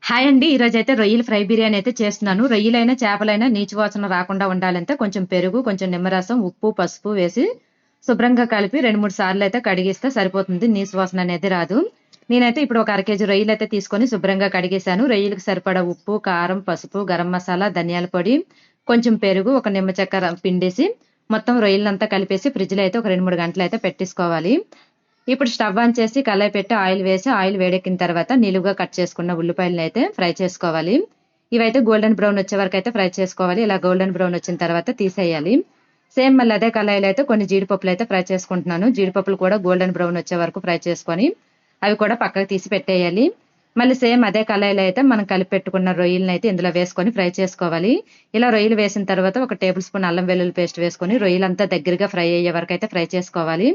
Hi అండి. ఈరోజైతే రొయ్యల ఫ్రై బిర్యానీ అయితే చేస్తున్నాను. రొయ్యలైనా, చేపలైనా నీచు వాసన రాకుండా ఉండాలంటే కొంచెం పెరుగు, కొంచెం నిమ్మరసం, ఉప్పు, పసుపు వేసి శుభ్రంగా కలిపి 2, 3 సార్లయితే కడిగిస్తే సరిపోతుంది. నీసు వాసన అనేది రాదు. నేనైతే ఇప్పుడు ఒక అర కేజీ రొయ్యలైతే తీసుకొని శుభ్రంగా కడిగేశాను. రొయ్యలకు సరిపడా ఉప్పు, కారం, పసుపు, గరం మసాలా, ధనియాల పొడి, కొంచెం పెరుగు, ఒక నిమ్మ చెక్క పిండేసి మొత్తం రొయ్యలంతా కలిపేసి ఫ్రిడ్జ్‌లో అయితే ఒక 2, 3 గంటలయితే పెట్టేసుకోవాలి. ఇప్పుడు స్టవ్ ఆన్ చేసి కళాయి పెట్టి ఆయిల్ వేసి ఆయిల్ వేడెక్కిన తర్వాత నిలువుగా కట్ చేసుకున్న ఉల్లిపాయలను అయితే ఫ్రై చేసుకోవాలి. ఇవైతే గోల్డెన్ బ్రౌన్ వచ్చే వరకు అయితే ఫ్రై చేసుకోవాలి. ఇలా గోల్డెన్ బ్రౌన్ వచ్చిన తర్వాత తీసేయాలి. సేమ్ మళ్ళీ అదే కళాయిలో అయితే కొన్ని జీడిపప్పులు అయితే ఫ్రై చేసుకుంటున్నాను. జీడిపప్పులు కూడా గోల్డెన్ బ్రౌన్ వచ్చే వరకు ఫ్రై చేసుకొని అవి కూడా పక్కకు తీసి పెట్టేయాలి. మళ్ళీ సేమ్ అదే కళాయిలో అయితే మనం కలిపి పెట్టుకున్న రొయ్యలను అయితే ఇందులో వేసుకొని ఫ్రై చేసుకోవాలి. ఇలా రొయ్యలు వేసిన తర్వాత ఒక టేబుల్ స్పూన్ అల్లం వెల్లుల్లి పేస్ట్ వేసుకొని రొయ్యలంతా దగ్గరగా ఫ్రై అయ్యే వరకు అయితే ఫ్రై చేసుకోవాలి.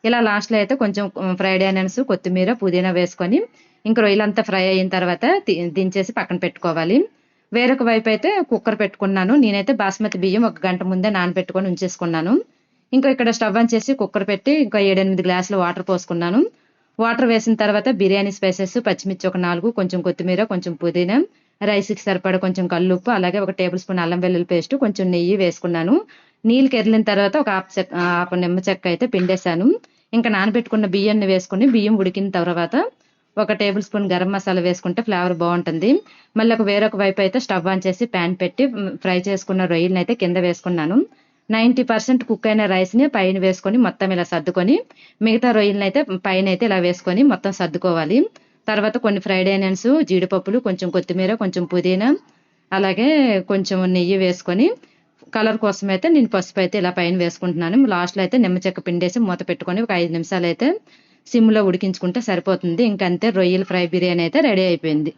ఇలా లాస్ట్‌లో అయితే కొంచెం ఫ్రైడ్ ఆనియన్స్, కొత్తిమీర, పుదీనా వేసుకొని ఇంక రొయ్యలంతా ఫ్రై అయిన తర్వాత దించేసి పక్కన పెట్టుకోవాలి. వేరొక వైపు అయితే కుక్కర్ పెట్టుకున్నాను. నేనైతే బాస్మతి బియ్యం ఒక గంట ముందే నానబెట్టుకొని ఉంచేసుకున్నాను. ఇంకా ఇక్కడ స్టవ్ ఆన్ చేసి కుక్కర్ పెట్టి ఇంకా 7, 8 గ్లాసులు వాటర్ పోసుకున్నాను. వాటర్ వేసిన తర్వాత బిర్యానీ స్పైసెస్, పచ్చిమిర్చి ఒక 4, కొంచెం కొత్తిమీర, కొంచెం పుదీనా, రైస్‌కి సరిపడా కొంచెం కల్లుప్పు, అలాగే ఒక టేబుల్ స్పూన్ అల్లం వెల్లుల్లి పేస్ట్, కొంచెం నెయ్యి వేసుకున్నాను. నీళ్ళు కెరిలిన తర్వాత ఒక హాఫ్ నిమ్మ చెక్క అయితే పిండేశాను. ఇంకా నానబెట్టుకున్న బియ్యాన్ని వేసుకొని బియ్యం ఉడికిన తర్వాత ఒక టేబుల్ స్పూన్ గరం మసాలా వేసుకుంటే ఫ్లేవర్ బాగుంటుంది. మళ్ళీ వేరొక వైపు అయితే స్టవ్ ఆన్ చేసి ప్యాన్ పెట్టి ఫ్రై చేసుకున్న రొయ్యలను అయితే కింద వేసుకున్నాను. 90% కుక్ అయిన రైస్ని పైన వేసుకొని మొత్తం ఇలా సర్దుకొని మిగతా రొయ్యలను అయితే పైన అయితే ఇలా వేసుకొని మొత్తం సర్దుకోవాలి. తర్వాత కొన్ని ఫ్రైడ్ ఆనియన్స్, జీడిపప్పులు, కొంచెం కొత్తిమీర, కొంచెం పుదీనా, అలాగే కొంచెం నెయ్యి వేసుకొని కలర్ కోసం అయితే నేను పసుపు అయితే ఇలా పైన వేసుకుంటున్నాను. లాస్ట్‌లో అయితే నిమ్మ చెక్క పిండేసి మూత పెట్టుకొని ఒక 5 నిమిషాలు అయితే సిమ్‌లో ఉడికించుకుంటే సరిపోతుంది. ఇంకంతే రొయ్యల ఫ్రై బిర్యానీ అయితే రెడీ అయిపోయింది.